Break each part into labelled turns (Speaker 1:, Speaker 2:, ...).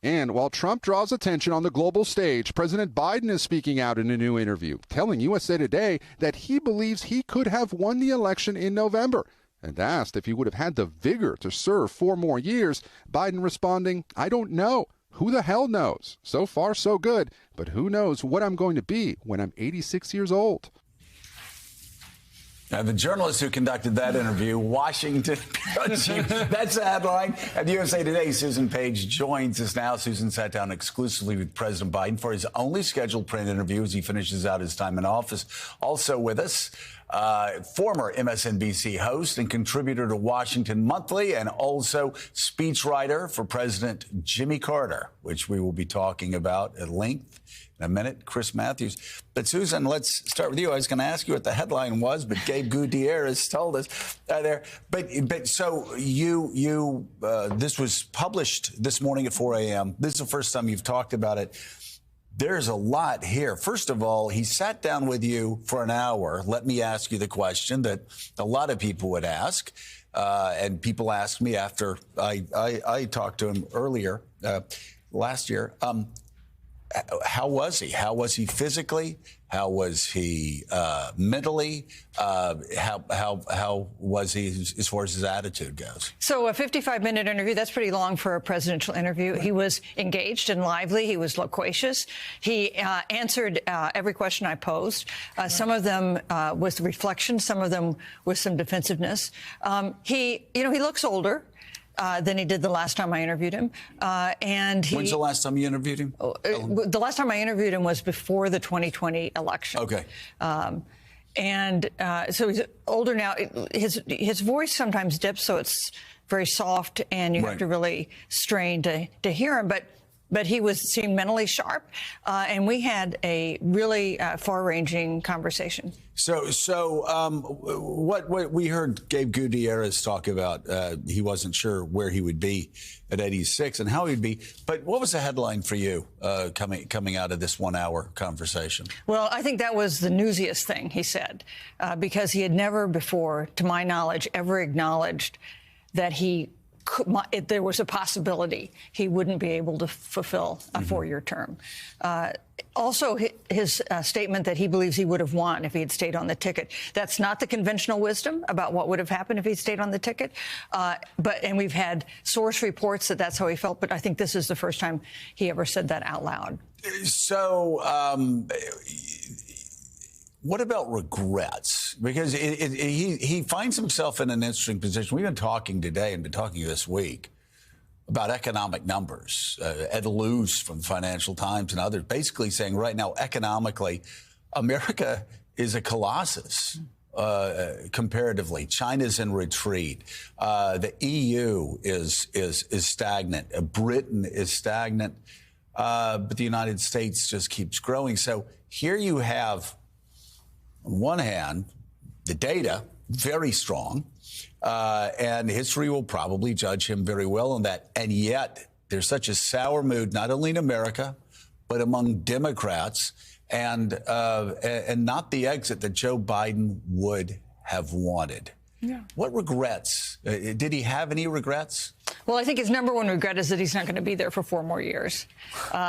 Speaker 1: And while Trump draws attention on the global stage, President Biden is speaking out in a new interview, telling USA Today that he believes he could have won the election in November. And asked if he would have had the vigor to serve 4 more years, Biden responding, "I don't know. Who the hell knows? So far, so good. But who knows what I'm going to be when I'm 86 years old."
Speaker 2: The journalist who conducted that interview, Washington bureau chief, that's the headline. At USA Today, Susan Page joins us now. Susan sat down exclusively with President Biden for his only scheduled print interview as he finishes out his time in office. Also with us, former MSNBC host and contributor to Washington Monthly, and also speechwriter for President Jimmy Carter, which we will be talking about at length in a minute, Chris Matthews. But Susan, let's start with you. I was going to ask you what the headline was, but Gabe Gutierrez told us there. But so you this was published this morning at 4 a.m. This is the first time you've talked about it. There's a lot here. First of all, he sat down with you for an hour. Let me ask you the question that a lot of people would ask. And people asked me after I talked to him earlier last year. How was he? How was he physically? How was he mentally? How was he as far as his attitude goes?
Speaker 3: So a 55-minute interview, that's pretty long for a presidential interview. He was engaged and lively. He was loquacious. He answered every question I posed. Some of them with reflection, some of them with some defensiveness. He looks older than he did the last time I interviewed him.
Speaker 2: When's the last time you interviewed him?
Speaker 3: The last time I interviewed him was before the 2020 election.
Speaker 2: Okay.
Speaker 3: So he's older now. His voice sometimes dips, so it's very soft, and you have to really strain to hear him. But he seemed mentally sharp, and we had a really far-ranging conversation.
Speaker 2: So what we heard Gabe Gutierrez talk about, he wasn't sure where he would be at 86 and how he'd be. But what was the headline for you coming out of this 1 hour conversation?
Speaker 3: Well, I think that was the newsiest thing he said, because he had never before, to my knowledge, ever acknowledged that there was a possibility he wouldn't be able to fulfill a 4-year term. Also, his statement that he believes he would have won if he had stayed on the ticket. That's not the conventional wisdom about what would have happened if he'd stayed on the ticket. And we've had source reports that that's how he felt. But I think this is the first time he ever said that out loud.
Speaker 2: So what about regrets? Because he finds himself in an interesting position. We've been talking today and been talking this week about economic numbers. Ed Luce from the Financial Times and others basically saying right now, economically, America is a colossus. Comparatively, China's in retreat. The EU is stagnant. Britain is stagnant. But the United States just keeps growing. So here you have, on one hand, the data, very strong, and history will probably judge him very well on that. And yet there's such a sour mood, not only in America, but among Democrats, and not the exit that Joe Biden would have wanted.
Speaker 3: Yeah.
Speaker 2: What regrets? Did he have any regrets?
Speaker 3: Well, I think his number one regret is that he's not going to be there for 4 more years,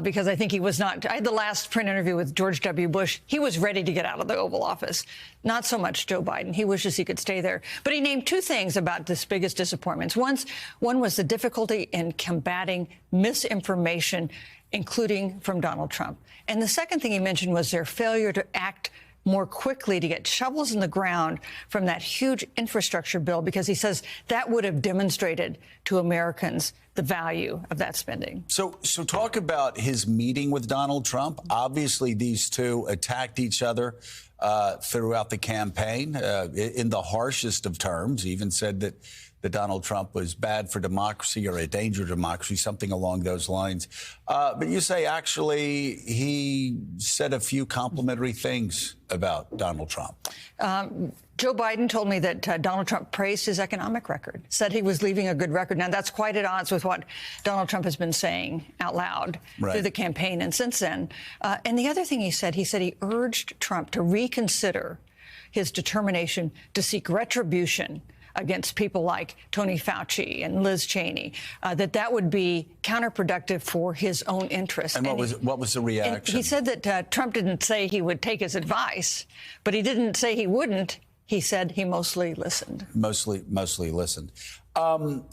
Speaker 3: because I think he was not. I had the last print interview with George W. Bush. He was ready to get out of the Oval Office. Not so much Joe Biden. He wishes he could stay there. But he named 2 things about his biggest disappointments. One was the difficulty in combating misinformation, including from Donald Trump. And the second thing he mentioned was their failure to act more quickly to get shovels in the ground from that huge infrastructure bill, because he says that would have demonstrated to Americans the value of that spending.
Speaker 2: So talk about his meeting with Donald Trump. Obviously, these two attacked each other throughout the campaign in the harshest of terms. He even said that Donald Trump was bad for democracy or a danger to democracy, something along those lines. But you say, actually, he said a few complimentary things about Donald Trump.
Speaker 3: Joe Biden told me that Donald Trump praised his economic record, said he was leaving a good record. Now, that's quite at odds with what Donald Trump has been saying out loud through the campaign and since then. And the other thing he said he urged Trump to reconsider his determination to seek retribution against people like Tony Fauci and Liz Cheney, that would be counterproductive for his own interests.
Speaker 2: And what was the reaction?
Speaker 3: He said that Trump didn't say he would take his advice, but he didn't say he wouldn't. He said he mostly listened.
Speaker 2: Mostly listened. And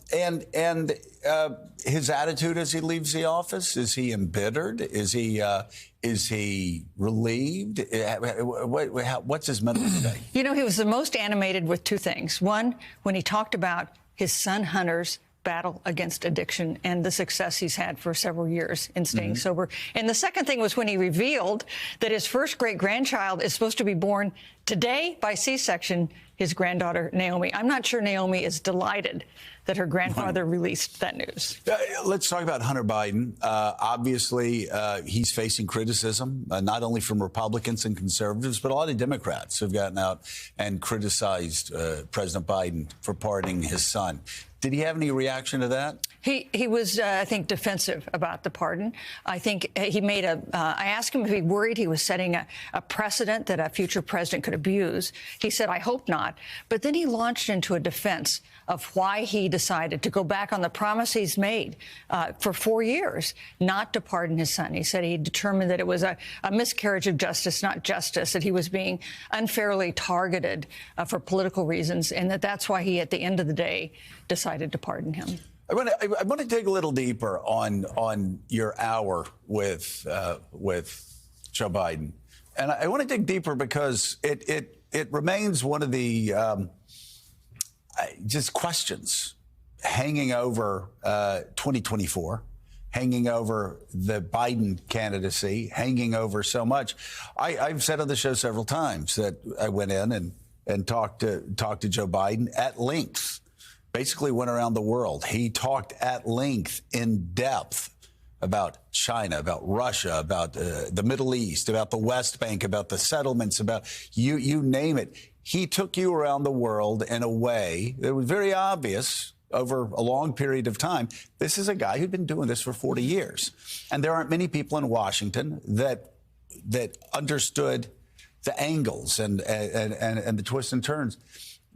Speaker 2: his attitude as he leaves the office, is he embittered? Is he relieved? What's his mental state?
Speaker 3: You know, he was the most animated with two things. One, when he talked about his son Hunter's battle against addiction and the success he's had for several years in staying sober. And the second thing was when he revealed that his first great-grandchild is supposed to be born today by C-section, his granddaughter, Naomi. I'm not sure Naomi is delighted that her grandfather released that news.
Speaker 2: Let's talk about Hunter Biden. Obviously, he's facing criticism, not only from Republicans and conservatives, but a lot of Democrats who've gotten out and criticized President Biden for pardoning his son. Did he have any reaction to that?
Speaker 3: He was, I think, defensive about the pardon. I think he made I asked him if he worried he was setting a precedent that a future president could abuse. He said, I hope not. But then he launched into a defense of why he decided to go back on the promise he's made for 4 years not to pardon his son. He said he determined that it was a miscarriage of justice, not justice, that he was being unfairly targeted for political reasons, and that's why he, at the end of the day, decided to pardon him.
Speaker 2: I want to dig a little deeper on your hour with Joe Biden, and I want to dig deeper because it remains one of the just questions hanging over 2024, hanging over the Biden candidacy, hanging over so much. I've said on the show several times that I went in and talked to Joe Biden at length. Basically went around the world. He talked at length, in depth, about China, about Russia, about the Middle East, about the West Bank, about the settlements, about you name it. He took you around the world in a way that was very obvious over a long period of time. This is a guy who'd been doing this for 40 years. And there aren't many people in Washington that understood the angles and the twists and turns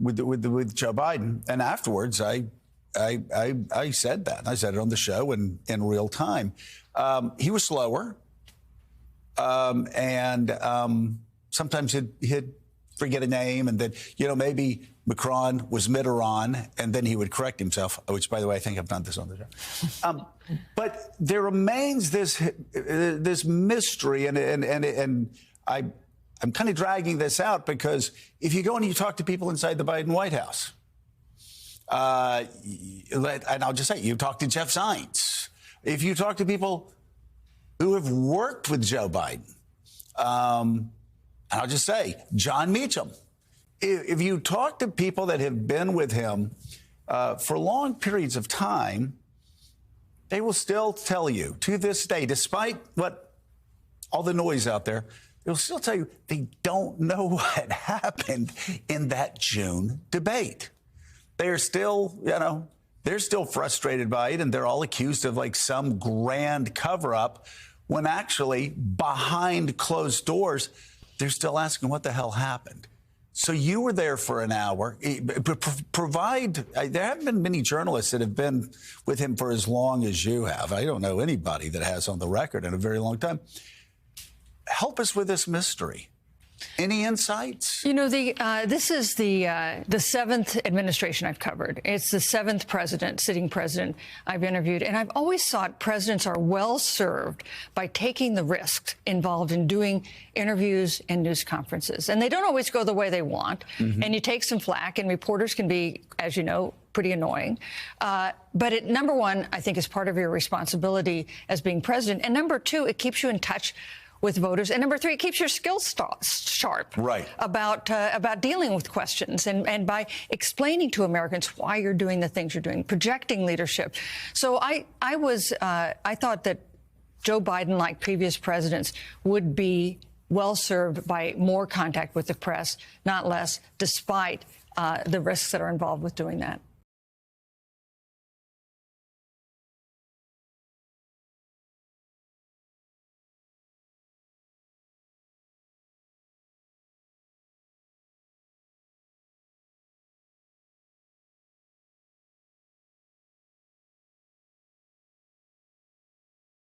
Speaker 2: with Joe Biden. And afterwards, I said that. I said it on the show in real time. He was slower, and sometimes he'd forget a name, and then maybe Macron was Mitterrand, and then he would correct himself. Which, by the way, I think I've done this on the show. But there remains this mystery, and I'm kind of dragging this out because if you go and you talk to people inside the Biden White House, and I'll just say, you talk to Jeff Zients. If you talk to people who have worked with Joe Biden, and I'll just say, John Meacham. If you talk to people that have been with him for long periods of time, they will still tell you to this day, despite all the noise out there, they'll still tell you they don't know what happened in that June debate. They're still, they're still frustrated by it, and they're all accused of some grand cover-up when actually behind closed doors, they're still asking what the hell happened. So you were there for an hour. There haven't been many journalists that have been with him for as long as you have. I don't know anybody that has on the record in a very long time. Help us with this mystery. Any insights?
Speaker 3: This is the seventh administration I've covered. It's the seventh sitting president I've interviewed. And I've always thought presidents are well served by taking the risks involved in doing interviews and news conferences. And they don't always go the way they want. Mm-hmm. And you take some flack, and reporters can be, as you know, pretty annoying. But number one, I think, is part of your responsibility as being president. And number two, it keeps you in touch with voters. And number three, it keeps your skills sharp about dealing with questions and by explaining to Americans why you're doing the things you're doing, projecting leadership. So I thought that Joe Biden, like previous presidents, would be well served by more contact with the press, not less, despite the risks that are involved with doing that.